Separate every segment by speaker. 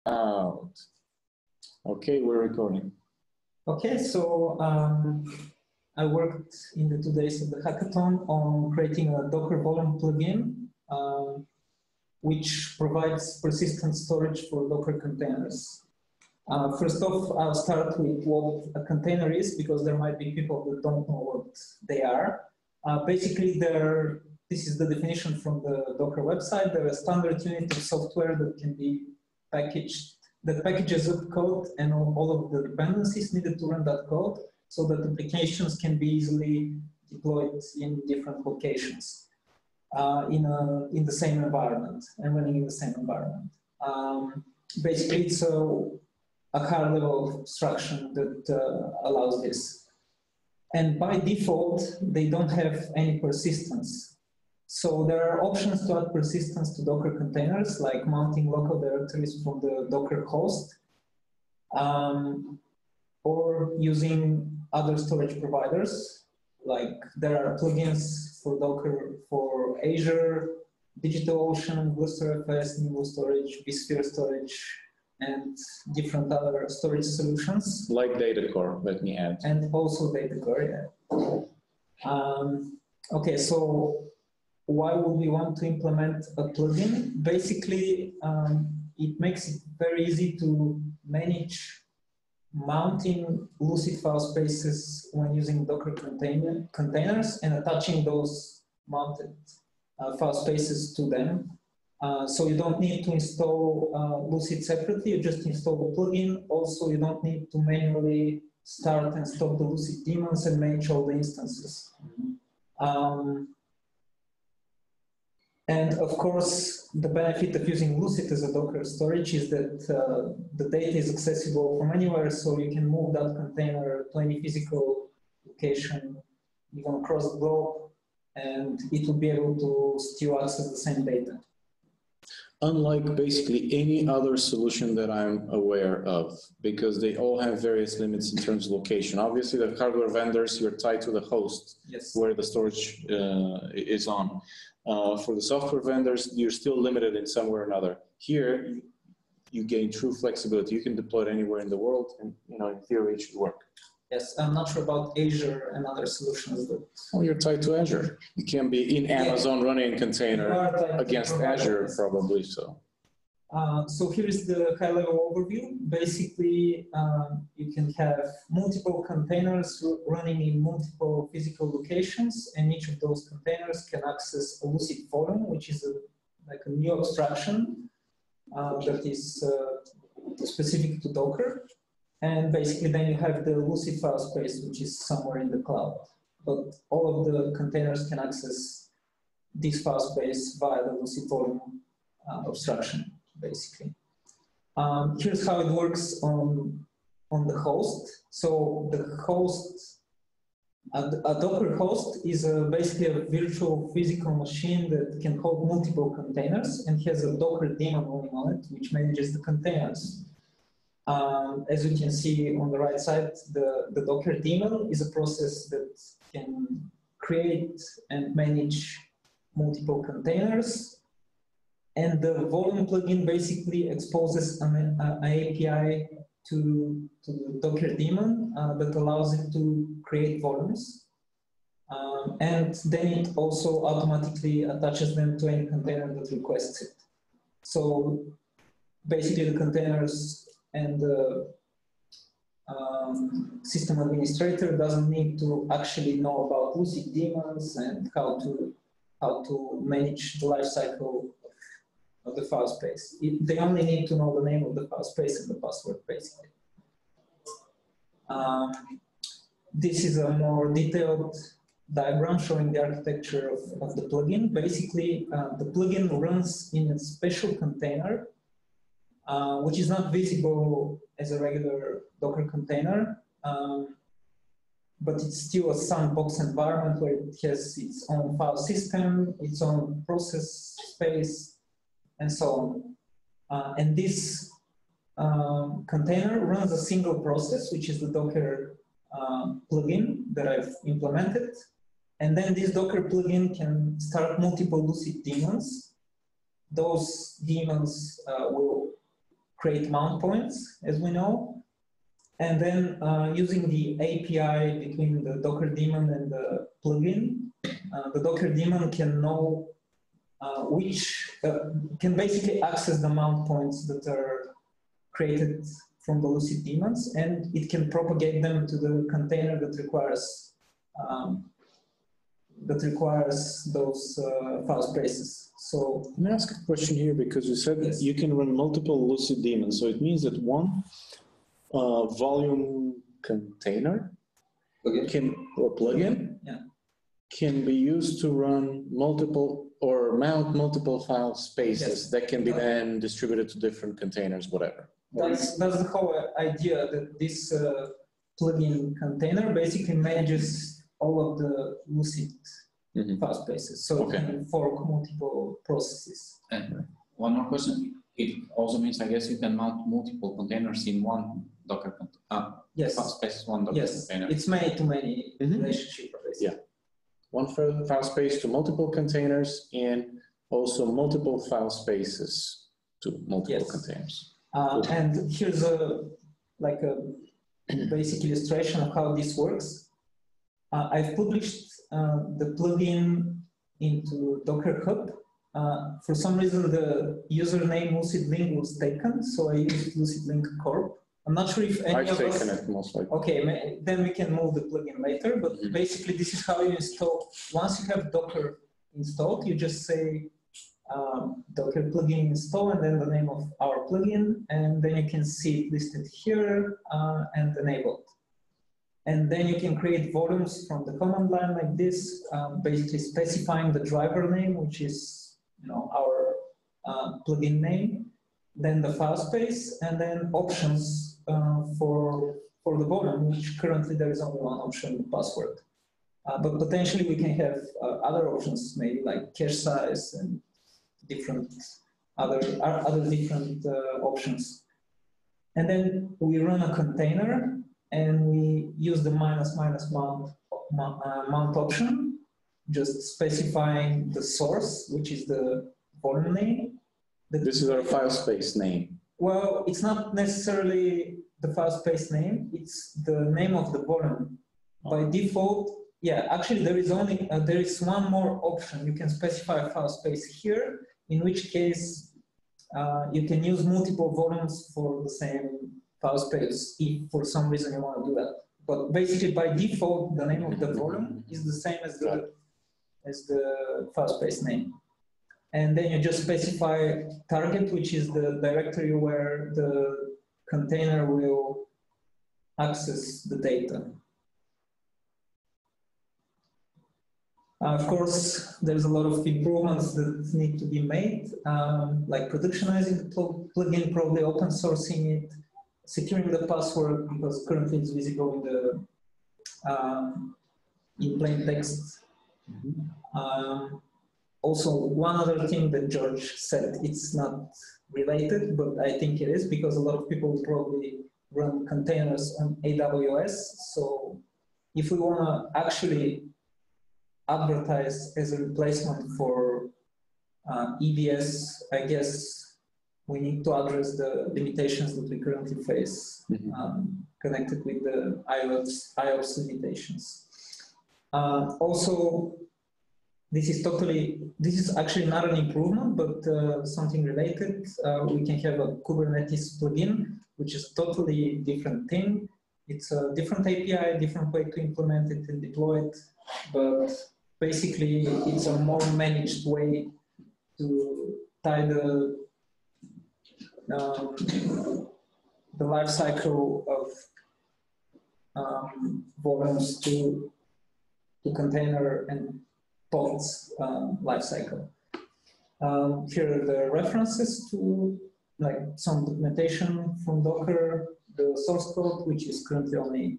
Speaker 1: Out. Okay, we're recording.
Speaker 2: Okay, so I worked in the 2 days of the hackathon on creating a Docker volume plugin, which provides persistent storage for Docker containers. First off, I'll start with what a container is, because there might be people that don't know what they are. Basically, this is the definition from the Docker website. They're a standard unit of software that can be packaged, that packages up code and all of the dependencies needed to run that code, so that applications can be easily deployed in different locations in the same environment and running in the same environment. Basically, it's a high level of abstraction that allows this. And by default, they don't have any persistence. So there are options to add persistence to Docker containers, like mounting local directories from the Docker host, or using other storage providers. Like there are plugins for Docker for Azure, DigitalOcean, BlueStarFS, Nimble Storage, vSphere Storage, and different other storage solutions.
Speaker 1: Like DataCore, let me add.
Speaker 2: And also DataCore, yeah. Okay, so why would we want to implement a plugin? Basically, it makes it very easy to manage mounting Lucid file spaces when using Docker containers and attaching those mounted file spaces to them. So you don't need to install Lucid separately, you just install the plugin. Also, you don't need to manually start and stop the Lucid daemons and manage all the instances. And of course, the benefit of using Lucid as a Docker storage is that the data is accessible from anywhere, so you can move that container to any physical location, even across the globe, and it will be able to still access the same data.
Speaker 1: Unlike basically any other solution that I'm aware of, because they all have various limits in terms of location. Obviously, the hardware vendors, you're tied to the host,
Speaker 2: yes,
Speaker 1: where the storage is on. For the software vendors, you're still limited in some way or another. Here, you gain true flexibility. You can deploy it anywhere in the world, and in theory, it should work.
Speaker 2: Yes, I'm not sure about Azure and other solutions.
Speaker 1: Well, you're tied to Azure. You can be in Amazon running a container against Azure, probably so.
Speaker 2: So here is the high-level overview. Basically, you can have multiple containers running in multiple physical locations, and each of those containers can access a Lucid volume, which is like a new abstraction that is specific to Docker. And basically, then you have the Lucid file space, which is somewhere in the cloud. But all of the containers can access this file space via the Lucid volume abstraction, basically. Here's how it works on the host. So the host, a Docker host is basically a virtual physical machine that can hold multiple containers and has a Docker daemon running on it, which manages the containers. As you can see on the right side, the Docker daemon is a process that can create and manage multiple containers. And the volume plugin basically exposes an API to the Docker daemon that allows it to create volumes. And then it also automatically attaches them to any container that requests it. So basically the containers and the system administrator doesn't need to actually know about Lucid daemons and how to manage the lifecycle of the file space. They only need to know the name of the file space and the password, basically. This is a more detailed diagram showing the architecture of the plugin. Basically, the plugin runs in a special container which is not visible as a regular Docker container, but it's still a sandbox environment where it has its own file system, its own process space, and so on. And this container runs a single process, which is the Docker plugin that I've implemented. And then this Docker plugin can start multiple Lucid daemons. Those daemons will create mount points, as we know. And then using the API between the Docker daemon and the plugin, the Docker daemon can know can basically access the mount points that are created from the Lucid daemons, and it can propagate them to the container that requires those file spaces. So
Speaker 1: let me ask a question here, because you said
Speaker 2: yes.
Speaker 1: you can run multiple Lucid daemons. So it means that one volume container plugin can be used to run multiple or mount multiple file spaces that can be then distributed to different containers, whatever.
Speaker 2: That's the whole idea, that this plugin container basically manages all of the Lucid file spaces, so it can fork multiple processes.
Speaker 3: And one more question. It also means, I guess, you can mount multiple containers in one Docker container.
Speaker 2: Yes.
Speaker 3: File space, one Docker container.
Speaker 2: It's many-to-many relationship. Basically.
Speaker 1: Yeah. One file space to multiple containers, and also multiple file spaces to multiple containers.
Speaker 2: And here's a basic illustration of how this works. I've published the plugin into Docker Hub. For some reason, the username LucidLink was taken, so I used LucidLink Corp. I'm not sure if any of us... I've taken it, most likely. Okay, then we can move the plugin later, but basically this is how you install. Once you have Docker installed, you just say Docker plugin install and then the name of our plugin, and then you can see it listed here and enabled. And then you can create volumes from the command line like this, basically specifying the driver name, which is our plugin name, then the file space, and then options for the volume, which currently there is only one option, password. But potentially we can have other options, maybe like cache size and different other different options. And then we run a container, and we use the mount option, just specifying the source, which is the volume name.
Speaker 1: This is our file space name.
Speaker 2: Well, it's not necessarily the file space name, it's the name of the volume. By default, actually there is one more option. You can specify a file space here, in which case you can use multiple volumes for the same file space if for some reason you want to do that. But basically by default, the name of the volume is the same as the file space name. And then you just specify target, which is the directory where the container will access the data. Of course, there's a lot of improvements that need to be made, like productionizing the plugin, probably open sourcing it, securing the password, because currently it's visible in plain text. Also, one other thing that George said, it's not related, but I think it is, because a lot of people probably run containers on AWS. So if we want to actually advertise as a replacement for EBS, I guess we need to address the limitations that we currently face connected with the IOPS limitations. Also, this is actually not an improvement, but something related. We can have a Kubernetes plugin, which is a totally different thing. It's a different API, different way to implement it and deploy it, but basically it's a more managed way to tie the life cycle of volumes to container and pods lifecycle. Here are the references to some documentation from Docker, the source code, which is currently only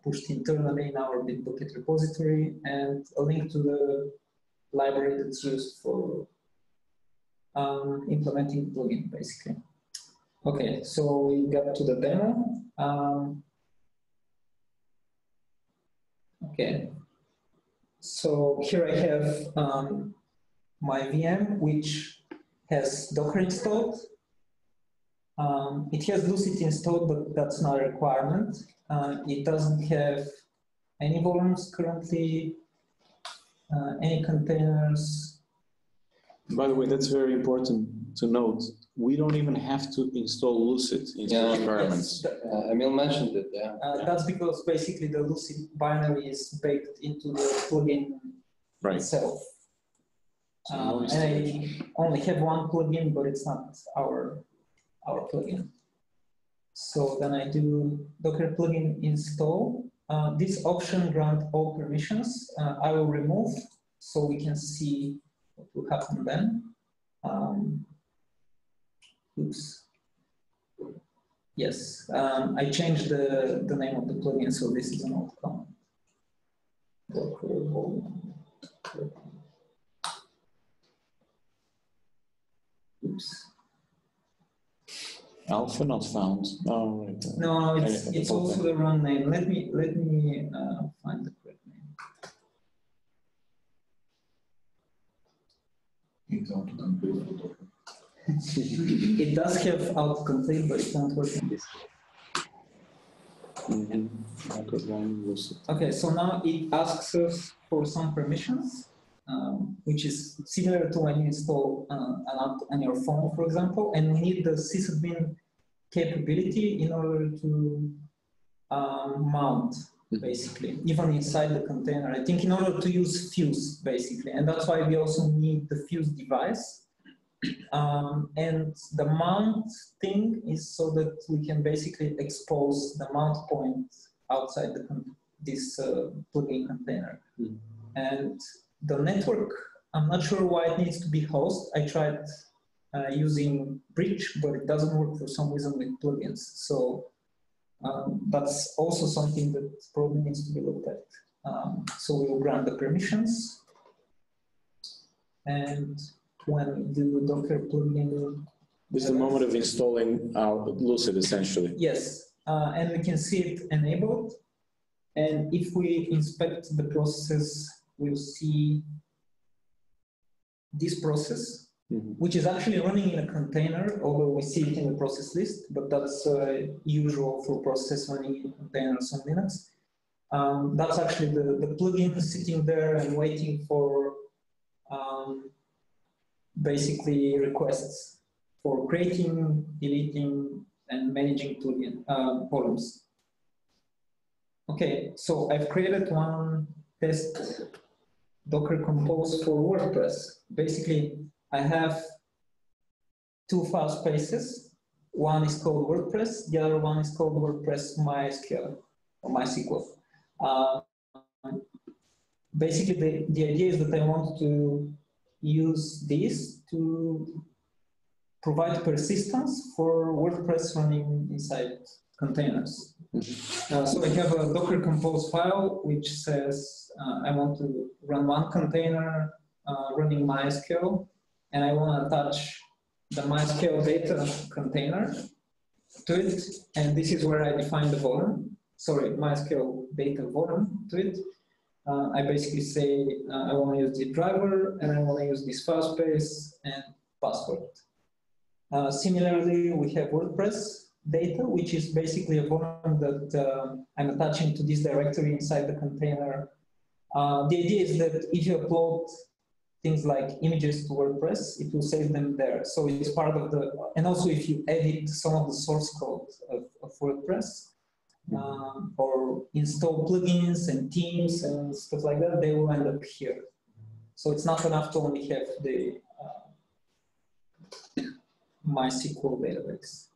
Speaker 2: pushed internally in our Bitbucket repository, and a link to the library that's used for implementing the plugin, basically. Okay, so we got to the demo. Okay. So here I have my VM, which has Docker installed. It has Lucid installed, but that's not a requirement. It doesn't have any volumes currently, any containers.
Speaker 1: By the way, that's very important to note. We don't even have to install Lucid in such environments.
Speaker 2: Yes,
Speaker 4: Emil mentioned it, yeah.
Speaker 2: That's because basically the Lucid binary is baked into the plugin itself.
Speaker 1: So no
Speaker 2: And I only have one plugin, but it's not our plugin. So then I do Docker plugin install. This option grant all permissions. I will remove so we can see what will happen then. Oops. Yes, I changed the name of the plugin, so this is an old command. Docker volume. Oops.
Speaker 1: Alpha not found. Oh, right.
Speaker 2: No, it's also the wrong name. Let me find the correct name. It does have autocomplete, but it won't work in this. Okay, so now it asks us for some permissions, which is similar to when you install an app on your phone, for example, and we need the sysadmin capability in order to mount, basically, even inside the container. I think in order to use Fuse, basically, and that's why we also need the Fuse device. And the mount thing is so that we can basically expose the mount point outside this plugin container. And the network, I'm not sure why it needs to be host. I tried using Bridge, but it doesn't work for some reason with plugins. So that's also something that probably needs to be looked at. So we will grant the permissions. And when we do Docker plugin.
Speaker 1: This is the moment of installing our Lucid, essentially.
Speaker 2: Yes, and we can see it enabled. And if we inspect the processes, we'll see this process, which is actually running in a container, although we see it in the process list, but that's usual for processes running in containers on Linux. That's actually the plugin sitting there and waiting for basically requests for creating, deleting, and managing plugin volumes. Okay, so I've created one test Docker Compose for WordPress. Basically, I have two file spaces. One is called WordPress, the other one is called WordPress MySQL or MySQL. Basically, the idea is that I want to use this to provide persistence for WordPress running inside containers. So I have a Docker Compose file which says I want to run one container running MySQL, and I want to attach the MySQL data container to it, and this is where I define the volume. Sorry, MySQL data volume to it. I basically say I want to use the driver and I want to use this file space and password. Similarly, we have WordPress data, which is basically a volume that I'm attaching to this directory inside the container. The idea is that if you upload things like images to WordPress, it will save them there. So it's part of the, and also if you edit some of the source code of WordPress, or install plugins and themes and stuff like that, they will end up here. So it's not enough to only have the MySQL database.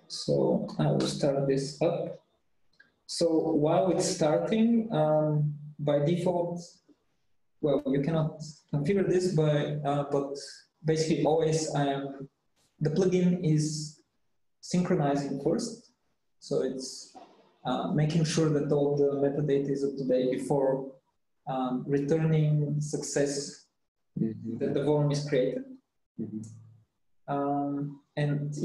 Speaker 2: So I will start this up. So while it's starting, by default, well, you cannot configure this, but basically always the plugin is synchronizing first. So it's making sure that all the metadata is up to date before returning success that the volume is created. And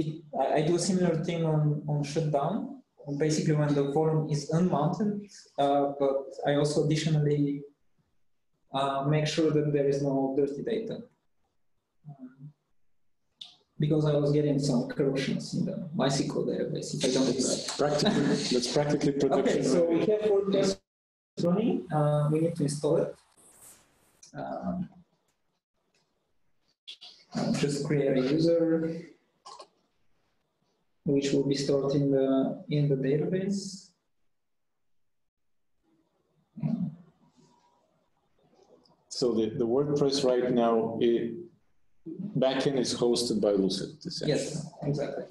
Speaker 2: I do a similar thing on shutdown, basically when the volume is unmounted, but I also additionally make sure that there is no dirty data. because I was getting some corruptions in the MySQL database. If I don't
Speaker 1: That's practically production.
Speaker 2: Okay, so we have WordPress running. We need to install it. Just create a user, which will be stored in the database.
Speaker 1: So the WordPress right now, backend is hosted by Lucid.
Speaker 2: Yes, exactly.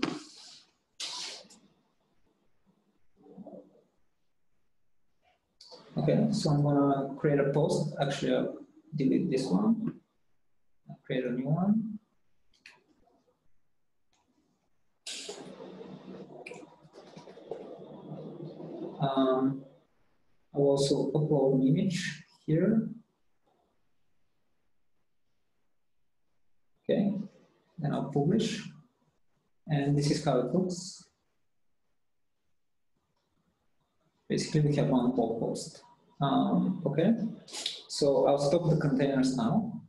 Speaker 2: Okay, so I'm gonna create a post. Actually, I'll delete this one. I'll create a new one. I'll also upload an image here. Okay, then I'll publish. And this is how it looks. Basically, we have one blog post. Okay, so I'll stop the containers now,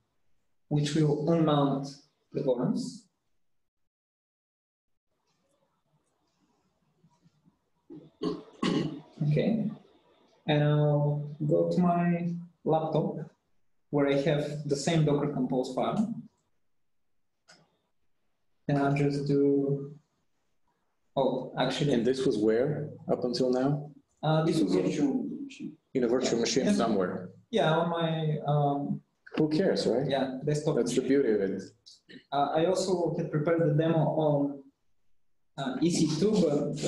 Speaker 2: which will unmount the forms. Okay, and I'll go to my laptop where I have the same Docker Compose file. And I'll just do, oh, actually.
Speaker 1: And this was where up until now?
Speaker 2: This was
Speaker 1: in a virtual machine somewhere.
Speaker 2: Yeah, on my.
Speaker 1: Who cares, right?
Speaker 2: Yeah, desktop.
Speaker 1: That's
Speaker 2: machine.
Speaker 1: the beauty of it.
Speaker 2: I also had prepared the demo on EC2, but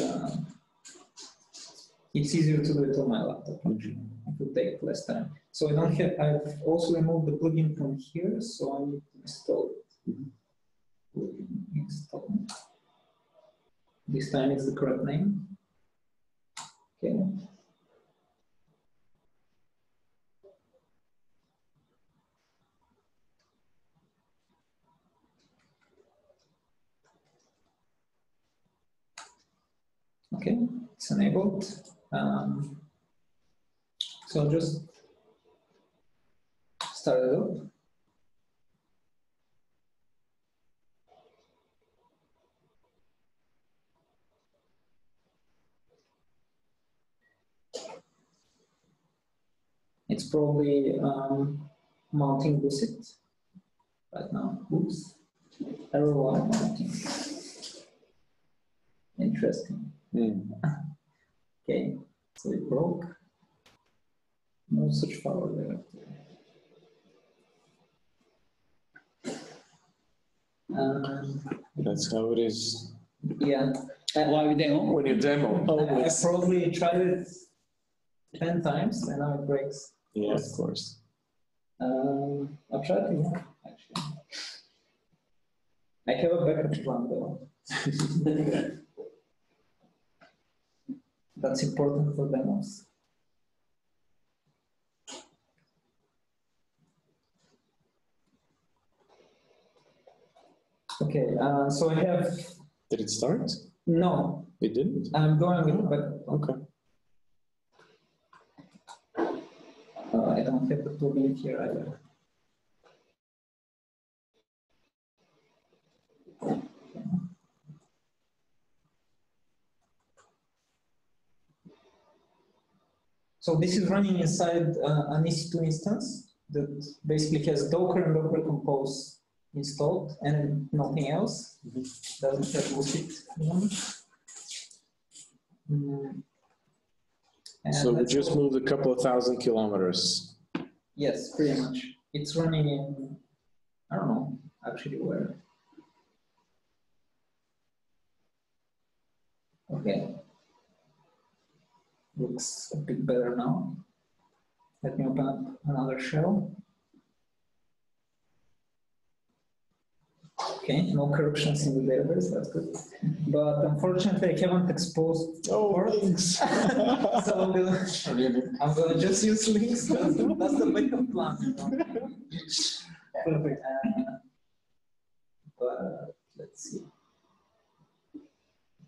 Speaker 2: it's easier to do it on my laptop. It will take less time. So I don't have. I've also removed the plugin from here, so I need to install it. Install. This time it's the correct name. Okay. Okay, it's enabled. So I'll just start it up. It's probably mounting Lucid right now. Oops. Error one mounting. Interesting. Okay, so it broke. No such power there.
Speaker 1: That's how it is.
Speaker 2: Yeah.
Speaker 3: Live demo?
Speaker 1: When you demo.
Speaker 2: I probably tried it 10 times and now it breaks.
Speaker 1: Yeah, of course.
Speaker 2: I'll try it again, actually. I have a backup plan though. That's important for demos. Okay, so I have.
Speaker 1: Did it start?
Speaker 2: No.
Speaker 1: It didn't?
Speaker 2: I'm going with the backup.
Speaker 1: Okay.
Speaker 2: I don't have the plugin here either. So this is running inside an EC2 instance that basically has Docker and Docker Compose installed and nothing else. Doesn't have Lucid.
Speaker 1: So we just moved a couple of 1,000 kilometers.
Speaker 2: Yes, pretty much. It's running in, I don't know, actually where. Okay. Looks a bit better now. Let me open up another shell. Okay, no corruptions in the database, that's good. But unfortunately, I haven't exposed ports. So I'm going to just use links. That's the backup plan. You know? Perfect. But let's see.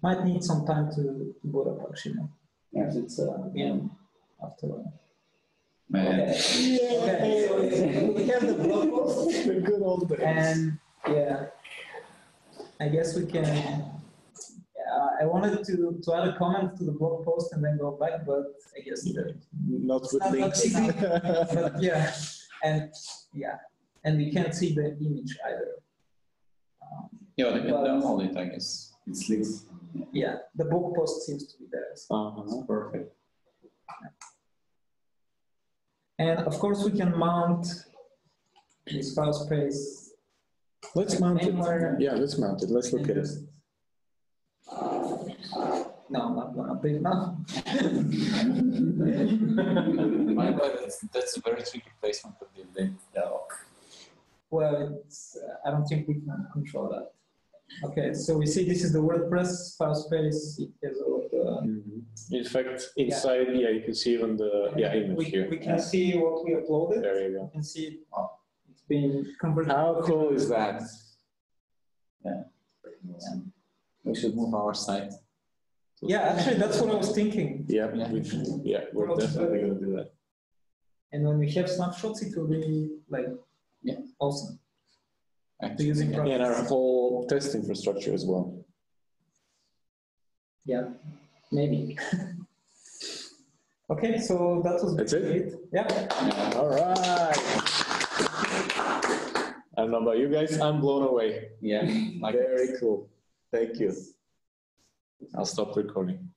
Speaker 2: Might need some time to boot up, actually. Yes, it's after all. Okay. Okay, so we have the blog post.
Speaker 1: The good old days.
Speaker 2: And yeah. I guess we can. I wanted to add a comment to the blog post and then go back, but I guess
Speaker 1: Not with links.
Speaker 2: but yeah, and we can't see the image either.
Speaker 3: Yeah, they can download it, I guess. It's links.
Speaker 2: Yeah, the blog post seems to be there. So.
Speaker 3: Perfect.
Speaker 2: And of course, we can mount this file space.
Speaker 1: Let's mount
Speaker 2: anywhere.
Speaker 1: it. Yeah, let's mount it. Let's look at it.
Speaker 2: No, I'm not gonna update now.
Speaker 3: That's a very tricky placement of the update.
Speaker 2: Well, I don't think we can control that. Okay, so we see this is the WordPress file space. It has all of the.
Speaker 1: In fact, inside, you can see even the image here.
Speaker 2: We can see what we uploaded.
Speaker 1: There you go.
Speaker 2: You can see it's been converted.
Speaker 1: How cool is that?
Speaker 3: Yeah. We should move our site.
Speaker 2: Yeah, actually, that's what I was thinking.
Speaker 1: Yeah, we're definitely going to do that.
Speaker 2: And when we have snapshots, it will be like awesome.
Speaker 1: Using and our whole test infrastructure as well.
Speaker 2: Yeah, maybe. Okay, so that was
Speaker 1: it.
Speaker 2: Yeah.
Speaker 1: All right. I don't know about you guys, I'm blown away.
Speaker 3: Yeah.
Speaker 1: Very cool. Thank you. I'll stop recording.